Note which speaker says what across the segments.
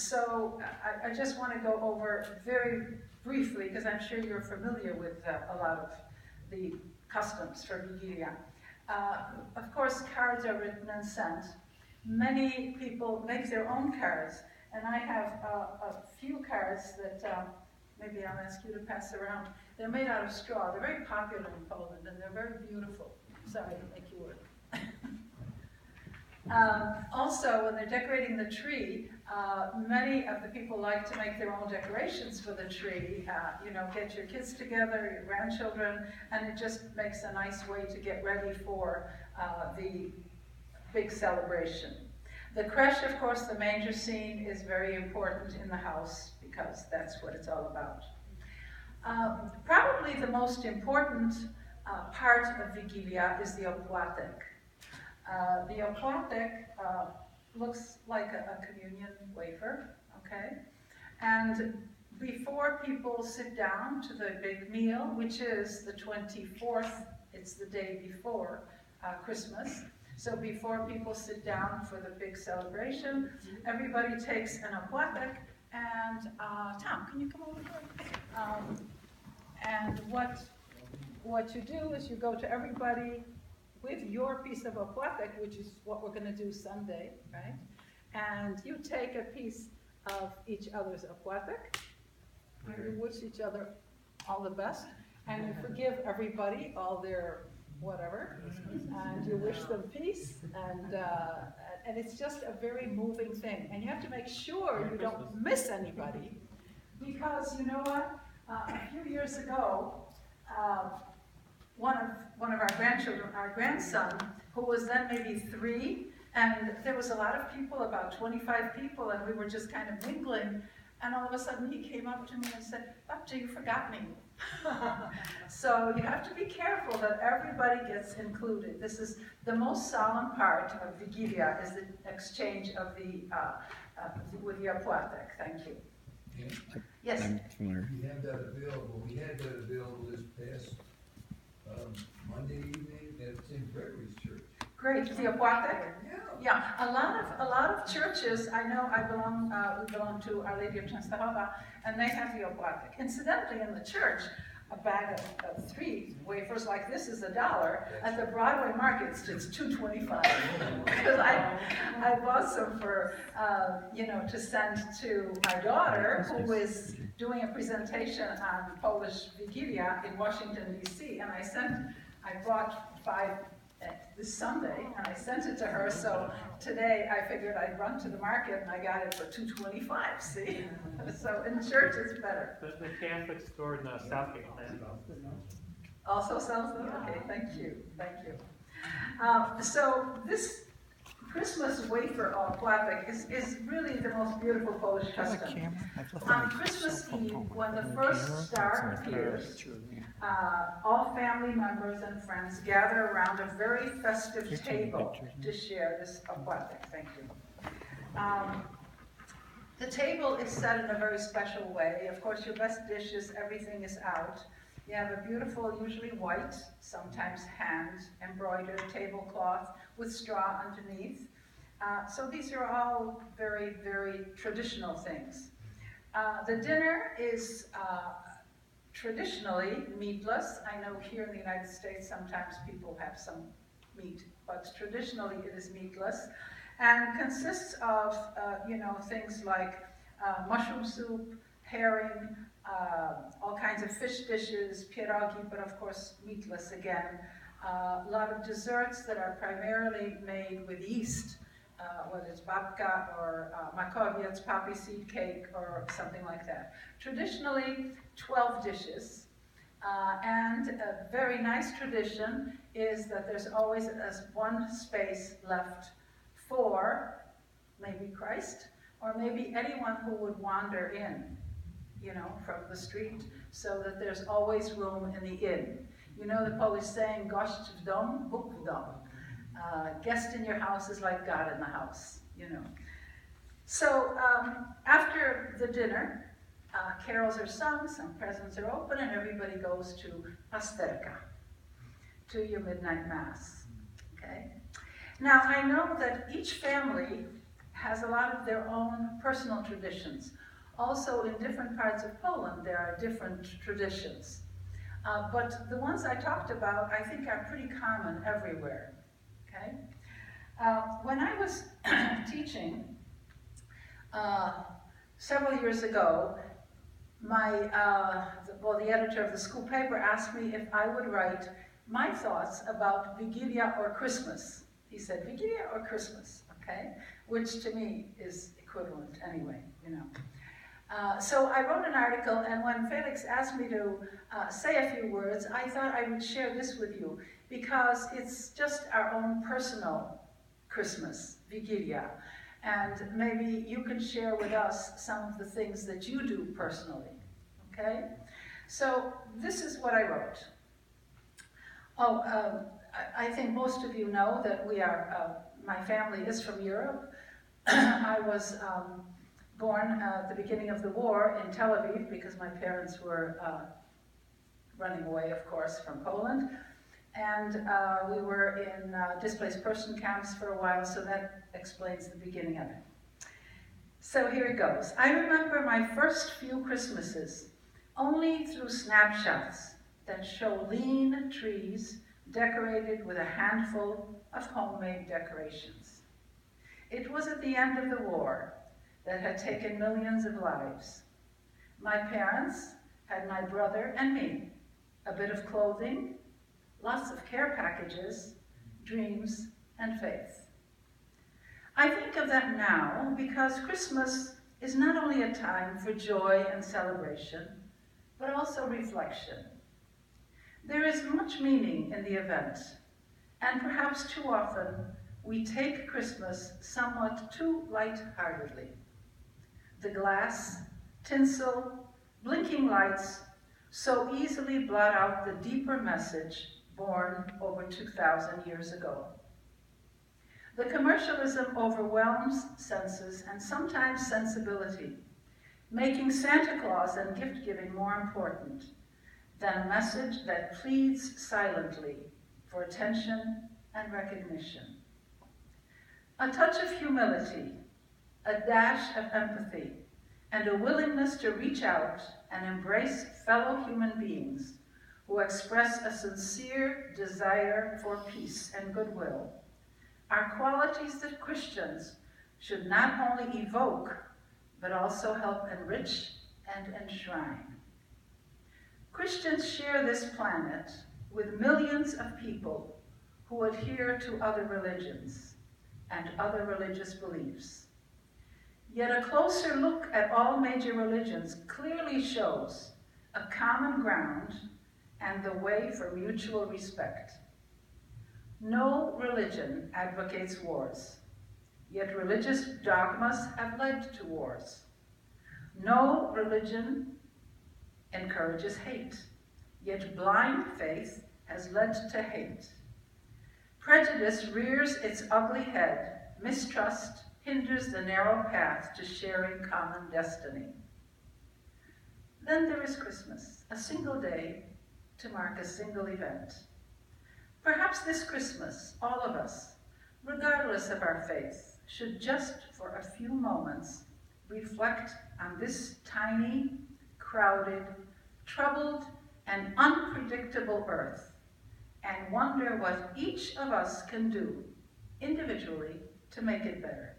Speaker 1: So I just want to go over very briefly, because I'm sure you're familiar with a lot of the customs for Wigilia. Of course, cards are written and sent. Many people make their own cards, and I have a few cards that maybe I'll ask you to pass around. They're made out of straw. They're very popular in Poland, and they're very beautiful. Sorry to make you work. Also, when they're decorating the tree, many of the people like to make their own decorations for the tree. You know, get your kids together, your grandchildren, and it just makes a nice way to get ready for the big celebration. The creche, of course, the manger scene is very important in the house because that's what it's all about. Probably the most important part of Wigilia is the opłatek. The opłatek looks like a communion wafer, okay? And before people sit down to the big meal, which is the 24th, it's the day before Christmas. So before people sit down for the big celebration, everybody takes an opłatek, and Tom, can you come over here? And what you do is you go to everybody with your piece of opłatek, which is what we're going to do Sunday, right? And you take a piece of each other's opłatek, and you wish each other all the best, and you forgive everybody all their whatever, and you wish them peace, and it's just a very moving thing. And you have to make sure you don't miss anybody, because you know what? A few years ago, one of our grandchildren, our grandson, who was then maybe 3, and there was a lot of people, about 25 people, and we were just kind of mingling, and all of a sudden he came up to me and said, "Babcia, you forgot me." So you have to be careful that everybody gets included. This is the most solemn part of Wigilia, is the exchange of the with the opłatek. Thank you.
Speaker 2: Yeah.
Speaker 1: Yes.
Speaker 2: We have that available. We had that available this past Monday evening at St. Gregory's Church.
Speaker 1: Great. The opłatek?
Speaker 2: Yeah.
Speaker 1: Yeah. A lot of churches. I know. We belong to Our Lady of Częstochowa, and they have the opłatek. Incidentally, in the church, a bag of 3 wafers like this is $1. At the Broadway markets, it's $2.25. Because I bought some for to send to my daughter, who is doing a presentation on Polish Wigilia in Washington D.C. And I bought 5 this Sunday, and I sent it to her. So today I figured I'd run to the market, and I got it for $2.25. See, so in church it's better.
Speaker 3: The Catholic store in Southgate
Speaker 1: also sells them. Okay, thank you. So this Christmas wafer opłatek is really the most beautiful Polish custom. On Christmas Eve, when the first star appears, all family members and friends gather around a very festive table to share this opłatek. Thank you. The table is set in a very special way. Of course, your best dishes, everything is out. You have a beautiful, usually white, sometimes hand-embroidered tablecloth with straw underneath. So these are all very, very traditional things. The dinner is traditionally meatless. I know here in the United States sometimes people have some meat, but traditionally it is meatless, and consists of things like mushroom soup, herring, all kinds of fish dishes, pierogi, but of course meatless again. A lot of desserts that are primarily made with yeast, whether it's babka or makowiec, poppy seed cake, or something like that. Traditionally, 12 dishes. And a very nice tradition is that there's always one space left for maybe Christ, or maybe anyone who would wander in, from the street, so that there's always room in the inn. You know the Polish saying, gość w dom, Bóg w dom. Guest in your house is like God in the house, So after the dinner, carols are sung, some presents are open, and everybody goes to pasterka, to your midnight mass, okay? Now, I know that each family has a lot of their own personal traditions. Also, in different parts of Poland, there are different traditions. But the ones I talked about, I think, are pretty common everywhere. Okay? When I was teaching several years ago, the editor of the school paper asked me if I would write my thoughts about Wigilia or Christmas. He said, Wigilia or Christmas, okay? Which to me is equivalent anyway, you know. So I wrote an article, and when Felix asked me to say a few words, I thought I would share this with you, because it's just our own personal Christmas, Wigilia. And maybe you can share with us some of the things that you do personally, okay? So this is what I wrote. I think most of you know that my family is from Europe. I was born at the beginning of the war in Tel Aviv because my parents were running away, of course, from Poland. And we were in displaced person camps for a while, so that explains the beginning of it. So here it goes. I remember my first few Christmases only through snapshots that show lean trees decorated with a handful of homemade decorations. It was at the end of the war that had taken millions of lives. My parents had my brother and me, a bit of clothing, lots of care packages, dreams, and faith. I think of that now because Christmas is not only a time for joy and celebration, but also reflection. There is much meaning in the event, and perhaps too often we take Christmas somewhat too light-heartedly. The glass, tinsel, blinking lights so easily blot out the deeper message born over 2,000 years ago. The commercialism overwhelms senses and sometimes sensibility, making Santa Claus and gift-giving more important than a message that pleads silently for attention and recognition. A touch of humility, a dash of empathy, and a willingness to reach out and embrace fellow human beings who express a sincere desire for peace and goodwill are qualities that Christians should not only evoke, but also help enrich and enshrine. Christians share this planet with millions of people who adhere to other religions and other religious beliefs. Yet a closer look at all major religions clearly shows a common ground and the way for mutual respect. No religion advocates wars, yet religious dogmas have led to wars. No religion encourages hate, yet blind faith has led to hate. Prejudice rears its ugly head, mistrust hinders the narrow path to sharing common destiny. Then there is Christmas, a single day to mark a single event. Perhaps this Christmas, all of us, regardless of our faith, should just for a few moments reflect on this tiny, crowded, troubled, and unpredictable earth, and wonder what each of us can do, individually, to make it better.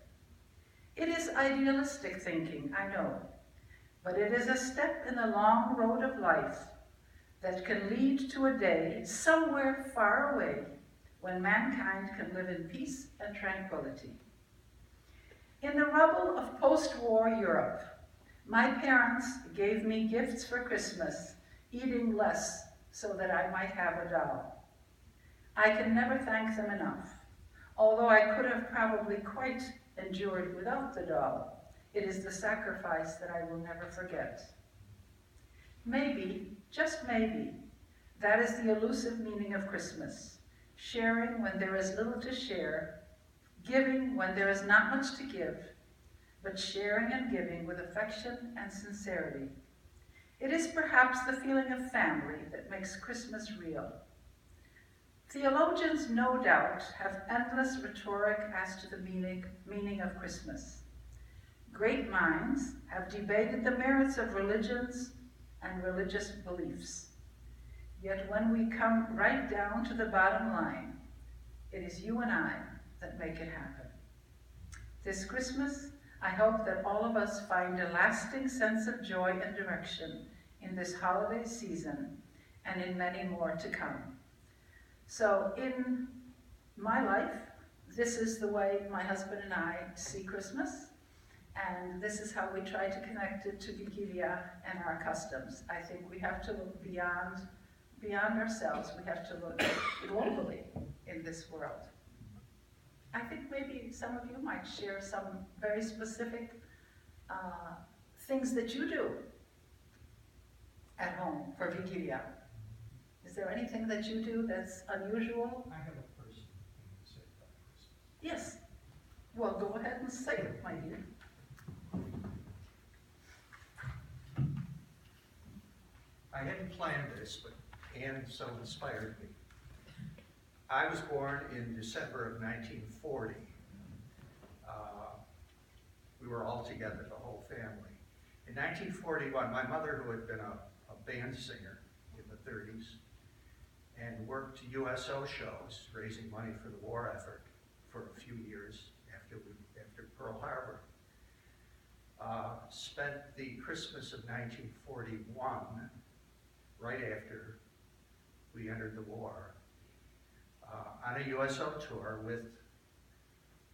Speaker 1: It is idealistic thinking, I know, but it is a step in the long road of life that can lead to a day somewhere far away when mankind can live in peace and tranquility. In the rubble of post-war Europe, my parents gave me gifts for Christmas, eating less so that I might have a doll. I can never thank them enough, although I could have probably quite endured without the doll. It is the sacrifice that I will never forget. Maybe, just maybe, that is the elusive meaning of Christmas, sharing when there is little to share, giving when there is not much to give, but sharing and giving with affection and sincerity. It is perhaps the feeling of family that makes Christmas real. Theologians, no doubt, have endless rhetoric as to the meaning of Christmas. Great minds have debated the merits of religions and religious beliefs. Yet when we come right down to the bottom line, it is you and I that make it happen. This Christmas, I hope that all of us find a lasting sense of joy and direction in this holiday season and in many more to come. So in my life, this is the way my husband and I see Christmas, and this is how we try to connect it to Wigilia and our customs. I think we have to look beyond ourselves. We have to look globally in this world. I think maybe some of you might share some very specific things that you do at home for Wigilia. Is there anything that you do that's unusual?
Speaker 4: I have a personal thing to say about Christmas.
Speaker 1: Yes. Well, go ahead and say it, my dear.
Speaker 4: I hadn't planned this, but Anne so inspired me. I was born in December of 1940. We were all together, the whole family. In 1941, my mother, who had been a band singer in the 30s, and worked USO shows, raising money for the war effort for a few years after Pearl Harbor, spent the Christmas of 1941, right after we entered the war, on a USO tour with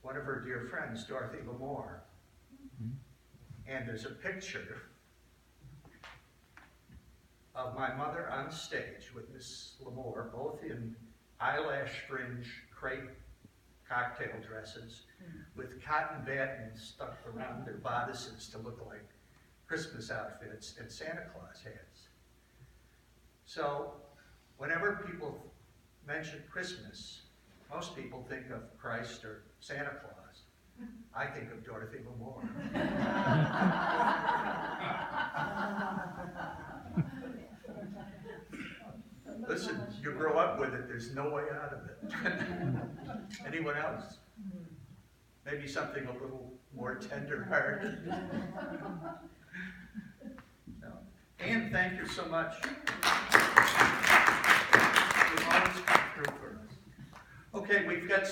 Speaker 4: one of her dear friends, Dorothy L'Amour. And there's a picture of my mother on stage with Miss L'Amour, both in eyelash fringe crepe cocktail dresses with cotton battens stuck around their bodices to look like Christmas outfits and Santa Claus hats. So whenever people mention Christmas, most people think of Christ or Santa Claus. I think of Dorothy L'Amour. Listen, you grow up with it, there's no way out of it. Anyone else? Maybe something a little more tender-hearted. No. Anne, thank you so much. You've always come through for us. Okay, we've got